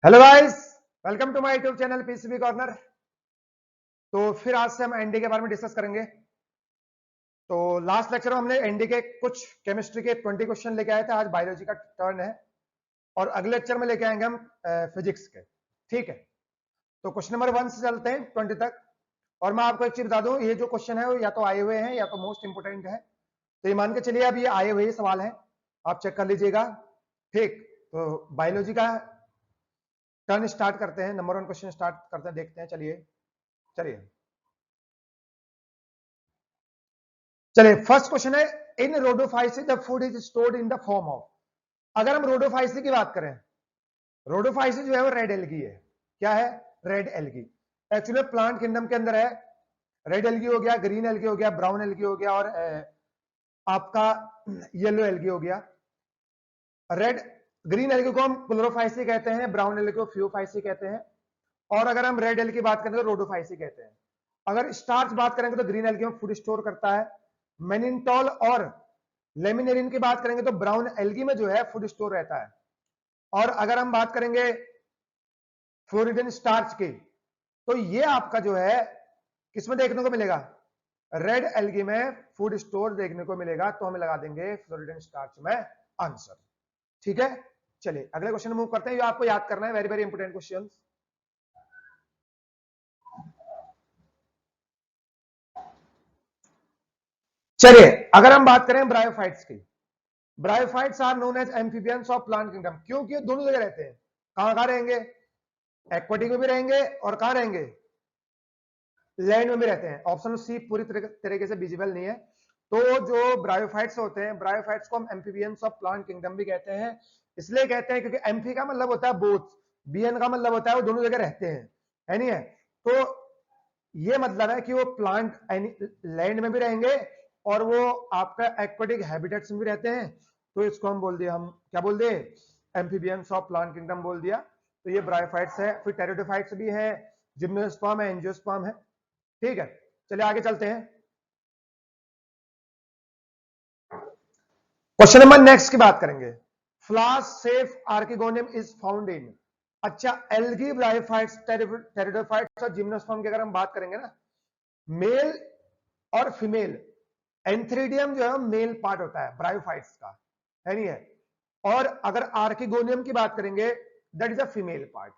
Hello guys, welcome to my YouTube channel PCB corner. तो फिर आज से हम एनडी के बारे में डिस्कस करेंगे। तो लास्ट लेक्चर में हमने एनडी के कुछ केमिस्ट्री के 20 क्वेश्चन लेके आए थे। आज बायोलॉजी का टर्न है और अगले लेक्चर में लेके आएंगे हम फिजिक्स के। ठीक है, तो क्वेश्चन नंबर 1 से चलते हैं 20 तक। और मैं आपको एक चीज बता दूं, ये जो क्वेश्चन है वो या तो आए हुए हैं या तो मोस्ट इंपोर्टेंट है। तो ये मान के चलिए अब ये आए हुए सवाल है, आप चेक कर लीजिएगा। ठीक, तो बायोलॉजी का टर्न स्टार्ट करते हैं। नंबर 1 क्वेश्चन स्टार्ट करते हैं, देखते हैं। चलिए चलिए चलिए फर्स्ट क्वेश्चन है, in Rhodophyceae the food is stored in the form of. अगर हम रोडोफाइसी की बात करें, रोडोफाइसी जो है वो रेड एल्गी है। क्या है? Red algae. Actually plant kingdom के अंदर है। रेड एल्गी हो गया, ग्रीन एल्गी हो गया, ब्राउन एल्गी हो गया और आपका येलो एल्गी हो गया। रेड ग्रीन एल्गी को हम क्लोरोफाइसी कहते हैं, ब्राउन एल्गी को फ्यूफाइसी कहते हैं, और अगर हम रेड एल्गी की बात करें तो रोडोफाइसी कहते हैं। अगर स्टार्च बात करेंगे तो ग्रीन एल्गी में फूड स्टोर करता है। मेनिनटॉल और लेमिनेरिन की बात करेंगे तो ब्राउन एल्गी में जो है फूड स्टोर रहता है। और अगर हम बात करेंगे फ्लोरिडन स्टार्च की, तो ये आपका जो है किसमें देखने को मिलेगा? रेड एल्गी में फूड स्टोर देखने को मिलेगा। तो हम लगा देंगे फ्लोरिडन स्टार्च में आंसर। ठीक है, चलिए अगले क्वेश्चन मूव करते हैं। ये आपको याद करना है, वेरी वेरी इंपोर्टेंट क्वेश्चन। चलिए अगर हम बात करें ब्रायोफाइट्स की, bryophytes are known as amphibians of plant kingdom, क्योंकि ये दोनों जगह रहते हैं। कहां कहां रहेंगे? एक्वाटिक में भी रहेंगे और कहां रहेंगे? लैंड में भी रहते हैं। ऑप्शन सी पूरी तरीके से विजिबल नहीं है। तो जो ब्रायोफाइट्स होते हैं, ब्रायोफाइट्स को हम एम्फीबियंस ऑफ प्लांट किंगडम भी कहते हैं। इसलिए कहते हैं क्योंकि एम्फी का मतलब होता है बोथ, बीएन का मतलब होता है वो दोनों जगह रहते हैं, है नहीं है? तो ये मतलब है कि वो प्लांट लैंड में भी रहेंगे और वो आपका एक्वाटिक हैबिटेट्स में भी रहते हैं। तो इसको हम बोल दिया, हम क्या बोल दिए? एम्फीबियंस ऑफ प्लांट किंगडम बोल दिया। तो ये ब्रायोफाइट्स है। फिर टेरिडोफाइट्स भी है, जिम्नोस्पर्म है, एंजियोस्पर्म है। ठीक है, चलिए आगे चलते हैं। क्वेश्चन नंबर नेक्स्ट की बात करेंगे। फ्लास सेफ आर्किगोनियम इज फाउंड इन। अच्छा, एल्गी, ब्रायोफाइट्स, टेरिडोफाइट्स और जिम्नोस्पर्म की अगर हम बात करेंगे ना, मेल और फीमेल एंथ्रीडियम जो है मेल पार्ट होता है ब्रायोफाइट्स का, है नहीं है? और अगर आर्किगोनियम की बात करेंगे, that is a female part.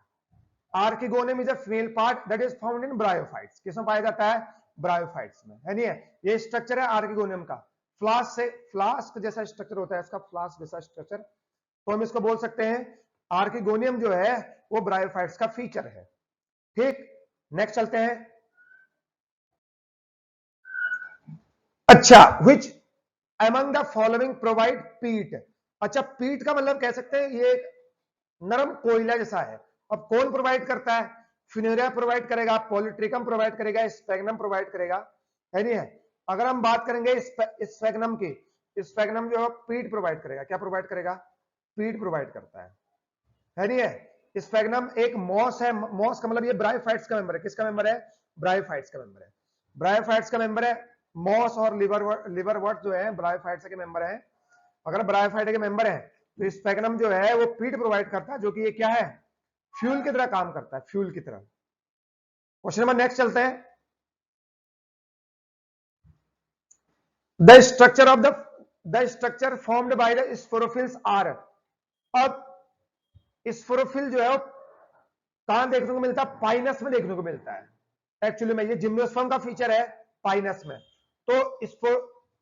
Archegonium is a female part that is found in bryophytes. किसमें पाया जाता है? ब्रायोफाइट्स में, है नहीं है? ये स्ट्रक्चर है आर्किगोनियम का। फ्लास्क से, फ्लास्क जैसा स्ट्रक्चर होता है इसका, फ्लास्क जैसा स्ट्रक्चर। तो हम इसको बोल सकते हैं आर्किगोनियम जो है वो ब्रायोफाइट्स का फीचर है। ठीक, नेक्स्ट चलते हैं। अच्छा, विच among द फॉलोइंग प्रोवाइड पीट। अच्छा, पीट का मतलब कह सकते हैं ये नरम कोयला जैसा है। अब कौन प्रोवाइड करता है? फिनेरिया प्रोवाइड करेगा, पॉलिट्रिकम प्रोवाइड करेगा, स्पेगनम प्रोवाइड करेगा, है नहीं है? अगर हम बात करेंगे स्पेगनम की, स्पेगनम जो है पीट प्रोवाइड करेगा। क्या प्रोवाइड करेगा? पीट प्रोवाइड करता है नहीं है? स्पेगनम एक मॉस है। मॉस का मतलब ये ब्रायोफाइट्स का मेंबर है। किसका मेंबर है? ब्रायोफाइट्स का मेंबर है। ब्रायोफाइट्स का मेंबर है। मॉस और लिवरवर्ट जो है ब्रायोफाइट्स के मेंबर है। अगर ब्रायोफाइट के मेंबर है तो स्पेगनम जो है वो पीट प्रोवाइड करता है, जो कि ये क्या है? फ्यूल की तरह काम करता है, फ्यूल की तरह। क्वेश्चन नंबर नेक्स्ट चलते हैं। The structure of the structure formed by the sporophylls are. अब स्पोरोफिल जो है वो कहां देखने को मिलता है? पाइनस में देखने को मिलता है। एक्चुअली में ये जिम्नोस्पर्म का फीचर है पाइनस में। तो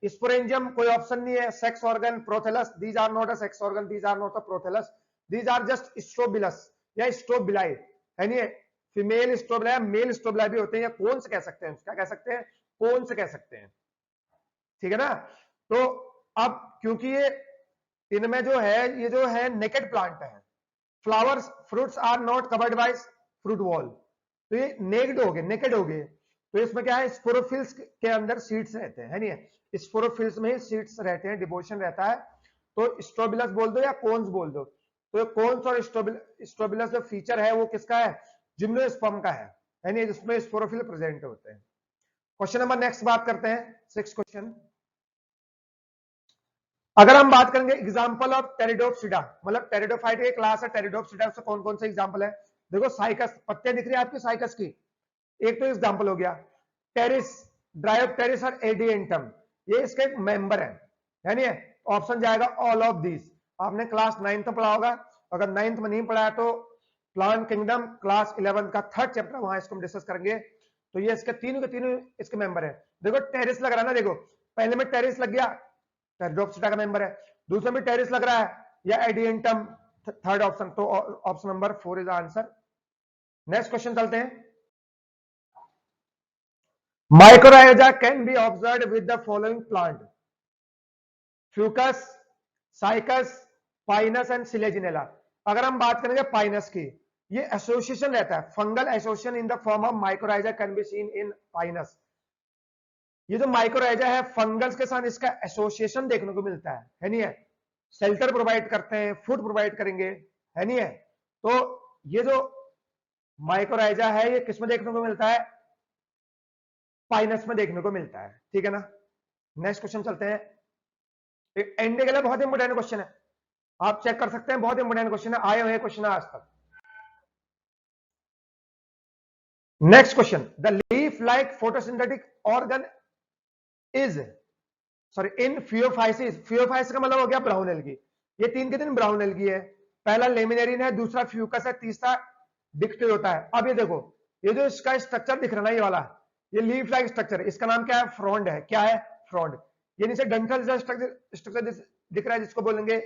स्पोरेंजियम कोई ऑप्शन नहीं है। Sex organ prothallus, these are not a sex organ, these are not a prothallus, these are just strobilus या स्ट्रोबिलाई, है नहीं है? फीमेल स्ट्रोबिलाई, मेल स्ट्रोबिलाई भी होते हैं, या कौन से कह सकते हैं, क्या कह सकते हैं? कौन से कह सकते हैं। ठीक है ना? तो अब क्योंकि ये इनमें जो है, ये जो है नेकेड प्लांट है, flowers fruits are not covered by fruit wall, तो ये नेक्ड हो गए, नेकेड हो गए। तो इसमें क्या है? स्पोरोफिल्स के अंदर सीड्स रहते हैं, है नहीं है? स्पोरोफिल्स में ही सीड्स रहते हैं, डिवोशन रहता है। तो स्ट्रोबिलस बोल दो या कोन्स बोल दो। तो कोन्स और स्ट्रोबिलस जो फीचर है वो किसका है? जिम्नोस्पर्म का है नहीं? जिसमें स्पोरोफिल प्रेजेंट होते हैं। क्वेश्चन नंबर नेक्स्ट बात करते हैं, 6 क्वेश्चन। अगर हम बात करेंगे एग्जांपल ऑफ टेरिडोप्सिडा, मतलब टेरिडोफाइट एक क्लास है, टेरिडोप्सिडा से कौन कौन से एग्जांपल है? देखो साइकस, पत्ते दिख रही है आपकी साइकस की, एक तो एग्जांपल हो गया। टेरिस, ड्रायोप्टेरिस और एडिएंटम, ये इसका एक मेंबर है नहीं है? ऑप्शन जाएगा ऑल ऑफ दीज। आपने क्लास 9th में पढ़ा होगा, अगर 9th में नहीं पढ़ा है तो प्लांट किंगडम क्लास 11 का 3rd चैप्टर, वहां इसको हम डिस्कस करेंगे। तो ये इसके तीनों के तीनों इसके मेंबर है। देखो टेरिस लग रहा है ना, देखो पहले में टेरिस लग गया, टेरिडोप्सिडा का मेंबर है, दूसरे में टेरिस लग रहा है या एडिएंटम, थर्ड ऑप्शन, तो option number 4 is answer. Next question चलते हैं। Mycorrhiza can be observed with the following plant: Fucus, cycas, Pinus and Selaginella. अगर हम बात करेंगे पाइनस की, ये एसोसिएशन रहता है, fungal association in the form of mycorrhiza can be seen in Pinus. ये जो माइक्रोराइजा है फंगल्स के साथ इसका एसोसिएशन देखने को मिलता है नहीं है? शेल्टर प्रोवाइड करते हैं, फूड प्रोवाइड करेंगे, है नहीं है? तो ये जो माइक्रोराइजा है ये किसमें देखने को मिलता है? पाइनस में देखने को मिलता है, ठीक है ना? नेक्स्ट क्वेश्चन चलते हैं। एंड के लिए बहुत इंपोर्टेंट क्वेश्चन है, आप चेक कर सकते हैं, बहुत इंपोर्टेंट क्वेश्चन है, आए हुए क्वेश्चन है आज तक। Next question, the leaf like photosynthetic organ is, sorry, in Phaeophyceae. Phaeophyceae का मतलब हो गया ब्राउन एल्गी, ये तीन के तीन ब्राउन एल्गी है। पहला लेमिनेरिन है, दूसरा फ्यूकस है, तीसरा डिक्टिव होता है। अब ये देखो, ये जो इसका स्ट्रक्चर दिख रहा है ना, ये वाला, ये लीफ लाइक स्ट्रक्चर है, इसका नाम क्या है? फ्रॉन्ड है। क्या है? फ्रॉन्ड। ये नीचे डंठल स्ट्रक्चर दिख रहा है जिसको बोलेंगे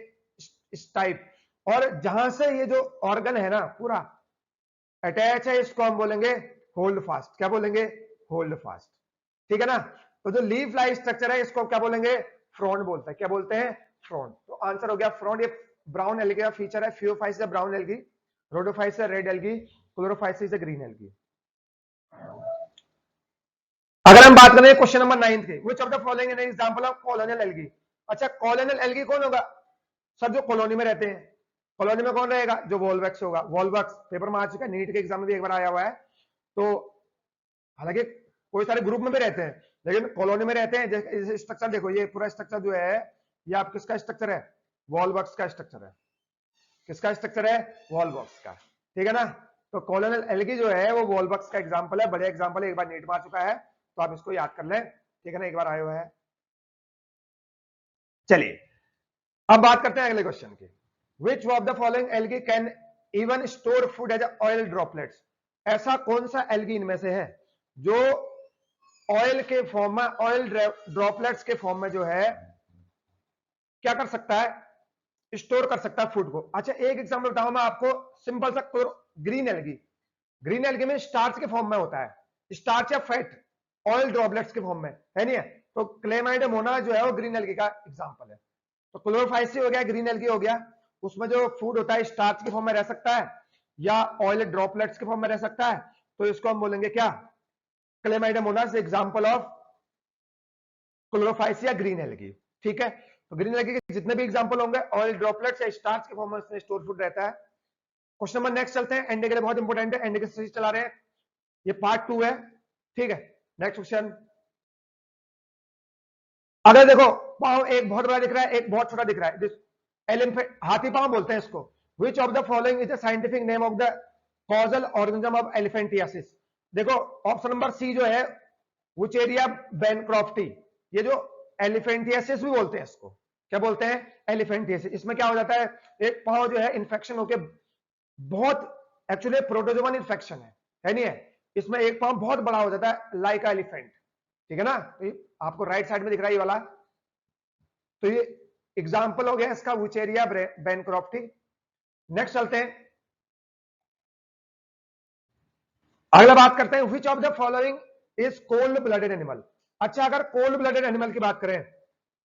स्टाइप, और जहां से ये जो ऑर्गन है ना पूरा अटैच है, इसको हम बोलेंगे होल्ड फास्ट। क्या बोलेंगे? होल्ड फास्ट, ठीक है ना? तो जो लीफ लाइक स्ट्रक्चर है इसको क्या बोलेंगे? फ्रॉन्ड बोलते हैं। क्या बोलते हैं? फ्रॉन्ड। तो आंसर हो गया फ्रॉन्ड। ये ब्राउन एल्गी का फीचर है। Phaeophyceae brown algae, Rhodophyceae red algae, Chlorophyceae green algae. अगर हम बात करें क्वेश्चन नंबर 9 के, which of the following is an example of colonial algae. अच्छा, कॉलोनियल एल्गी कौन होगा? सब जो कॉलोनी में रहते हैं। कॉलोनी में कौन रहेगा? जो वॉल्वैक्स होगा। वॉल्वैक्स पेपर में आ चुका है, नीट के एग्जाम में भी एक बार आया हुआ है। तो हालांकि कोई सारे ग्रुप में भी रहते हैं, लेकिन कॉलोनी में रहते हैं। जैसे स्ट्रक्चर देखो, ये पूरा स्ट्रक्चर जो है ये आप किसका स्ट्रक्चर है? वॉल्वैक्स का स्ट्रक्चर है। किसका स्ट्रक्चर है? वॉल्वैक्स का, ठीक है ना? तो कॉलोनियल एल्गी जो है वो वॉल्वैक्स का एग्जांपल है, बढ़िया एग्जांपल है, एक बार नीट में आ चुका है, तो आप इसको याद कर लें, ठीक है ना? एक बार आया हुआ है। चलिए अब बात करते हैं अगले क्वेश्चन की। Which of the following algae can even store food as oil droplets. ऐसा कौन सा एल्गी इनमें से है जो ऑयल के फॉर्म में, ऑयल ड्रॉपलेट्स के फॉर्म में जो है क्या कर सकता है? स्टोर कर सकता है फूड को। अच्छा, एक एग्जांपल बताऊं मैं आपको, सिंपल सा। ग्रीन एल्गी, ग्रीन एल्गी में स्टार्च के फॉर्म में होता है, स्टार्च या फैट ऑयल ड्रॉपलेट्स के फॉर्म में, है नहीं है? तो क्लेमाइडोमोना जो है वो ग्रीन एल्गी का एग्जांपल है। तो क्लोरोफाइसी हो गया, ग्रीन एल्गी हो गया, उसमें जो फूड होता है स्टार्च के फॉर्म में रह सकता है या ऑयल ड्रॉपलेट्स के फॉर्म में रह सकता है, तो इसको हम बोलेंगे क्या? क्लेमाइडोमोनास एग्जांपल ऑफ क्लोरोफाइसी या ग्रीन एल्गी, ठीक है? तो ग्रीन एल्गी के जितने भी एग्जांपल होंगे ऑयल ड्रॉपलेट्स या स्टार्च के फॉर्म में उसमें स्टोर फूड रहता है। क्वेश्चन नंबर नेक्स्ट चलते हैं, एंड के लिए बहुत इंपॉर्टेंट है, एंड के सीरीज चला रहे हैं, ये पार्ट 2 है, ठीक है? Next question. अगर देखो पांव एक बहुत बड़ा दिख रहा है, एक बहुत छोटा दिख रहा है, एलिफेंट, हाथी पांव बोलते हैं इसको। विच of the following is the scientific name of the causal organism of elephantiasis. देखो ऑप्शन नंबर सी जो है वुचेरिया बैनक्रॉफ्टी, ये जो एलिफेंटियासिस भी बोलते हैं इसको, क्या बोलते हैं? एलिफेंटियासिस। इसमें क्या हो जाता है, एक पांव जो है इन्फेक्शन होके बहुत, एक्चुअली प्रोटोजोवन इन्फेक्शन है नहीं है? इसमें एक पांव बहुत बड़ा हो जाता है लाइक एलिफेंट, ठीक है ना? तो आपको राइट साइड में दिख रहा है ये वाला, तो ये एग्जांपल हो गया इसका वुचेरिया बैनक्रॉफ्टी। नेक्स्ट चलते हैं, अगला बात करते हैं, which of the following is cold blooded animal. अच्छा, अगर कोल्ड ब्लडेड एनिमल की बात करें,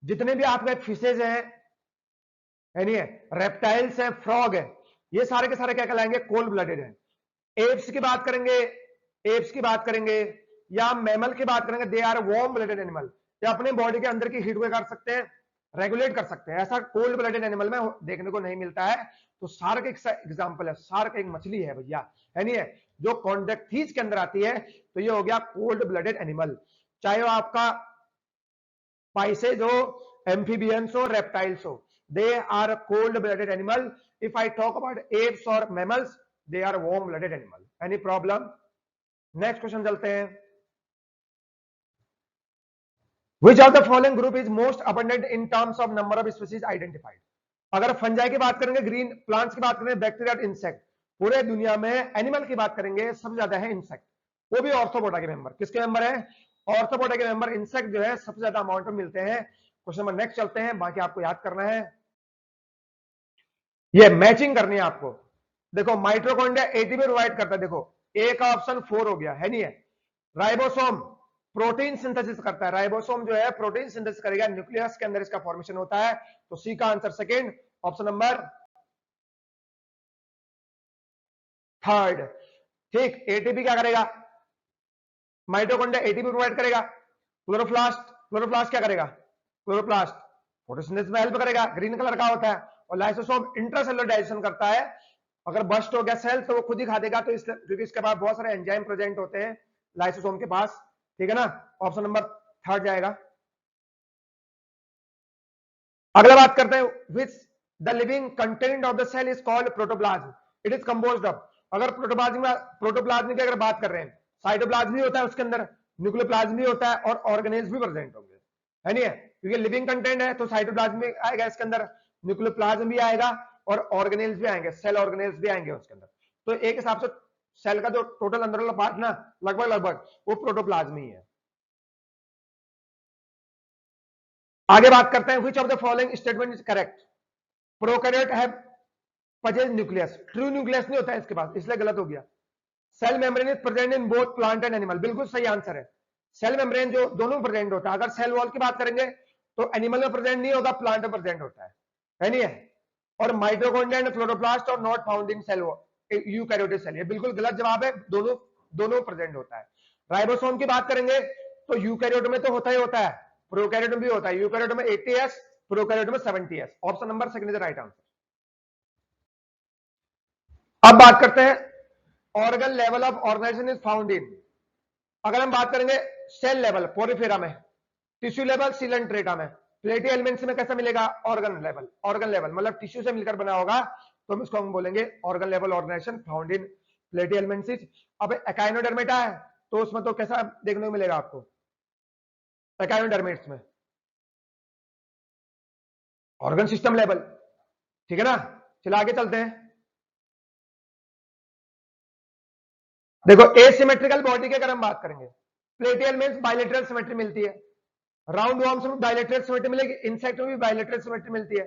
जितने भी आपके फिशेज हैं, है नहीं है, रेप्टाइल्स हैं, फ्रॉग है, ये सारे के सारे क्या कहलाएंगे? कोल्ड ब्लडेड हैं। एप्स की बात करेंगे, एप्स की बात करेंगे या मैमल की बात करेंगे, they are warm blooded animal, या अपने बॉडी के अंदर की हीट को कर सकते हैं, रेगुलेट कर सकते हैं। ऐसा कोल्ड ब्लडेड एनिमल में देखने को नहीं मिलता है। तो शार्क एक एग्जांपल है, शार्क एक मछली है भैया, है नहीं है? जो कॉन्डेक्थीज के अंदर आती है, तो ये हो गया कोल्ड ब्लडेड एनिमल। चाहे वो आपका पाइसेज हो amphibians or reptiles हो, they are cold blooded animal. If I talk about apes or mammals, they are warm blooded animal. Any problem? Next question चलते हैं. Which of the following group is most abundant in terms of number of species identified? अगर fungi की बात करेंगे, green plants की बात करेंगे, bacteria, insect, पूरे दुनिया में एनिमल की बात करेंगे सबसे ज्यादा है इंसेक्ट, वो भी ऑर्थोपोडा के मेंबर. किसके मेंबर है? ऑर्थोपोडा के मेंबर इंसेक्ट जो है सबसे ज्यादा अमाउंट में मिलते हैं. क्वेश्चन नंबर नेक्स्ट चलते हैं, बाकी आपको याद करना है, ये मैचिंग करनी है आपको. देखो माइटोकॉन्ड्रिया एटीपी प्रोवाइड करता है, देखो ए का ऑप्शन 4 हो गया है, नहीं है. राइबोसोम प्रोटीन सिंथेसिस करता है, राइबोसोम जो है प्रोटीन सिंथेसिस करेगा, न्यूक्लियस के अंदर इसका फॉर्मेशन होता है, तो सी का answer second, option number third. ठीक, एटीपी क्या करेगा? माइटोकॉन्ड्रिया एटीपी प्रोवाइड करेगा. क्लोरोप्लास्ट क्या करेगा? क्लोरोप्लास्ट फोटोसिंथेसिस में हेल्प करेगा, ग्रीन कलर का होता है. और लाइसोसोम इंट्रासेलुलर डाइजेशन करता है, अगर बस्ट हो गया सेल तो वो खुद ही खा देगा, तो क्योंकि इसके पास बहुत सारे एंजाइम प्रेजेंट होते हैं लाइसोसोम के पास. ठीक है ना, ऑप्शन नंबर थर्ड जाएगा. अगला बात करते हैं, which the living content of the cell is called protoplasm. It is composed of, अगर प्रोटोप्लाज्म की अगर बात कर रहे हैं, साइटोप्लाज्म भी होता है उसके अंदर, न्यूक्लियोप्लाज्म भी होता है और ऑर्गेनेल्स भी प्रेजेंट होंगे, है नहीं है, क्योंकि लिविंग कंटेंट है तो साइटोप्लाज्म भी आएगा इसके अंदर, न्यूक्लियोप्लाज्म भी आएगा और ऑर्गेनेल्स भी आएंगे, सेल ऑर्गेनेल्स भी आएंगे उसके अंदर. तो एक हिसाब से सेल का जो टोटल अंदर वाला पार्ट ना लगभग वो प्रोटोप्लाज्म ही है. आगे बात करते हैं, which of the following statement is correct? Prokaryote have possess nucleus, true nucleus नहीं होता है इसके पास, इसलिए गलत हो गया. Cell membrane is present in both plant and animal, बिल्कुल सही आंसर है. सेल मेम्ब्रेन जो दोनों प्रेजेंट होता है, अगर सेल वॉल की बात करेंगे तो एनिमल में प्रेजेंट नहीं होगा, प्लांट में प्रेजेंट होता है नहीं है. और mitochondria and chloroplast are not found in cell eukaryotic cell, ये बिल्कुल गलत जवाब है, दोनों प्रेजेंट होता है. राइबोसोम की बात करेंगे तो यूकैरियोट में तो होता ही होता है, प्रोकैरियोट में भी होता है, यूकैरियोट में 80s, प्रोकैरियोट में 70s. Option number second is the right answer. अब बात करते हैं, organ level of organisation is found in, अगर हम बात करेंगे सेल लेवल पोरिफेरा में, टिश्यू लेवल सीलेंट्रेटा में, प्लेटी एलिमेंट्स में कैसा मिलेगा? ऑर्गन लेवल मतलब टिश्यू से मिलकर बना होगा, तो इसको हम बोलेंगे organ level organisation found in platyhelminthes. अब एकाइनोडर्मेटा है तो उसमें तो कैसा देखने को मिलेगा आपको? एकाइनोडर्मेट्स में ऑर्गन सिस्टम लेवल. ठीक है ना, चलो आगे चलते हैं. देखो एसिमेट्रिकल बॉडी की अगर हम बात करेंगे, प्लेटी एलिमेंट्स बायलैटरल सिमेट्री मिलती है, राउंड वॉर्म्स में बायलैटरल सिमेट्री मिलेगी, इंसेक्ट में भी बायलैटरल सिमेट्री मिलती है.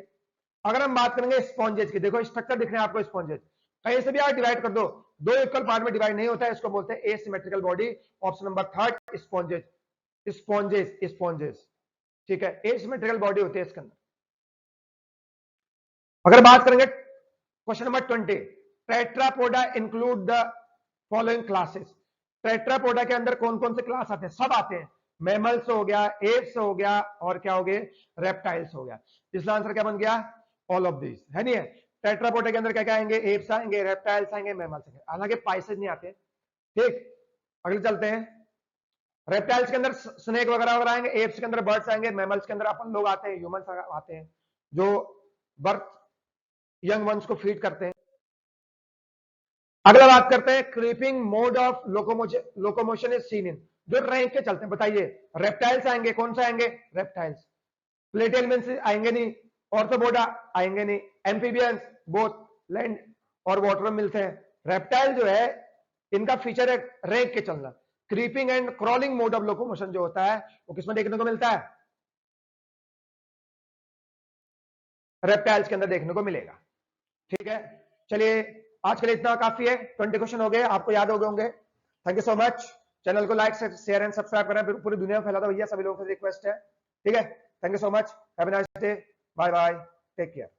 अगर हम बात करेंगे स्पॉन्जेज की, देखो स्ट्रक्चर दिख रहे हैं आपको स्पॉन्जेज, कहीं से भी आप डिवाइड कर दो, दो इक्वल पार्ट में डिवाइड नहीं होता है, इसको बोलते हैं asymmetrical body. Option number third sponges. ठीक है, एसिमेट्रिकल बॉडी होती है इसके अंदर. अगर बात करेंगे question number 20, Tetrapoda include the following classes. Tetrapoda के अंदर कौन कौन से क्लास आते हैं? सब आते हैं, मैमल्स हो गया, एप्स हो गया, और क्या हो गए? रेप्टाइल्स हो गया. इसका आंसर क्या बन गया? ऑल ऑफ दिस, है नहीं है. टेट्रापोडा के अंदर क्या क्या आएंगे? एप्स आएंगे, रेप्टाइल्स आएंगे, मैमल्स आएंगे, हालांकि पाइसेज नहीं आते. ठीक, अगले चलते हैं. रेप्टाइल्स के अंदर स्नेक वगैरह आएंगे, एप्स के अंदर बर्ड्स आएंगे, मैमल्स के अंदर अपन लोग आते हैं, ह्यूमंस आते हैं जो बर्थ यंग वंस को फीड करते हैं. अगला बात करते हैं, creeping mode of locomotion is seen in, जो रैंक के चलते हैं. बताइए, रेप्टाइल्स आएंगे, कौन सा आएंगे? रेप्टाइल्स. प्लेटी एलिमेंट्स आएंगे नहीं, ऑर्थोपोडा आएंगे नहीं, एम्फीबियंस बोथ लैंड और वाटर में मिलते हैं. रेप्टाइल जो है इनका फीचर है रैंक के चलना. Creeping and crawling mode of locomotion जो होता है वो किसमें देखने को मिलता है? रेप्टाइल्स के अंदर देखने को मिलेगा. ठीक है, चलिए आज के लिए इतना काफी है. 20 क्वेश्चन हो गए, आपको याद हो गए होंगे. Thank you so much. Channel को लाइक शेयर एंड सब्सक्राइब करना पूरी दुनिया में फैला दो भैया, सभी लोगों से रिक्वेस्ट है. ठीक है, thank you so much. Have a nice day. Bye bye, take care.